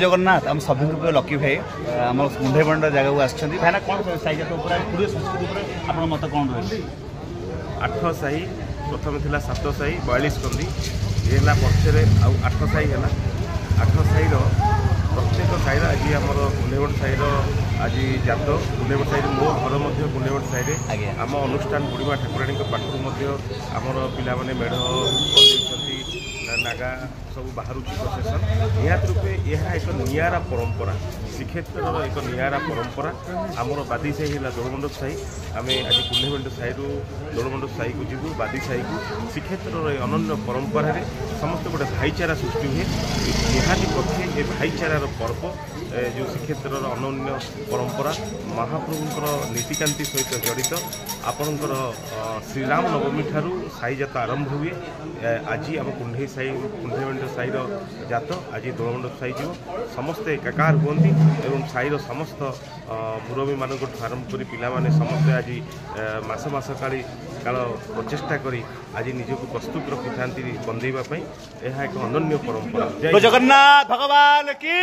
जगन्नाथ आम सभी लकी भाई आम मुंडेबंड जगह को आसना कौन साई पूरे संस्कृति आप मत कौन रही 8 साही प्रथम थी 7 साही 42 कंदी ये पक्षे आठ साही है 8 साही प्रत्येक साई आज आम कुंडेबंड साई आज जात कुंडेबंड साई मो घर कुंडेबंड साई आम अनुष्ठान बुढ़ीमा ठाकुराणी पाखर आमर पाने मेढ़ नागा सब बाहर प्रोसेसन निहत रूपे यह एक निरा परंपरा श्रीक्षेत्र एक निरा परंपरा आमर बादी साही है दोलमंडप साही आम आज कुंडेबंड साई दोलमंडप साई को जीवु बादी साई को श्रीक्षेत्र अनन्य परंपरा समस्त गोटे भाईचारा सृष्टि हुए निहाती पक्षे ये भाईचारार पर्व जो श्रीक्षेत्र अनन्य परंपरा महाप्रभुंर नीतिकांति सहित जड़ित आपणकर श्रीराम नवमी ठारू साई जात आरंभ हुए आज आम कुंडेबंड साईर जात आज दोलमंडप साई जीव समस्ते एकाकार हुंती एवं साईर समस्त मुरबी मान आरंभ कर पाने समस्ते आज मस काली काल प्रचेषा करी आज निजक प्रस्तुत रखी था बंदेवाई यह एक अनन्य परंपरा। जगन्नाथ भगवान की।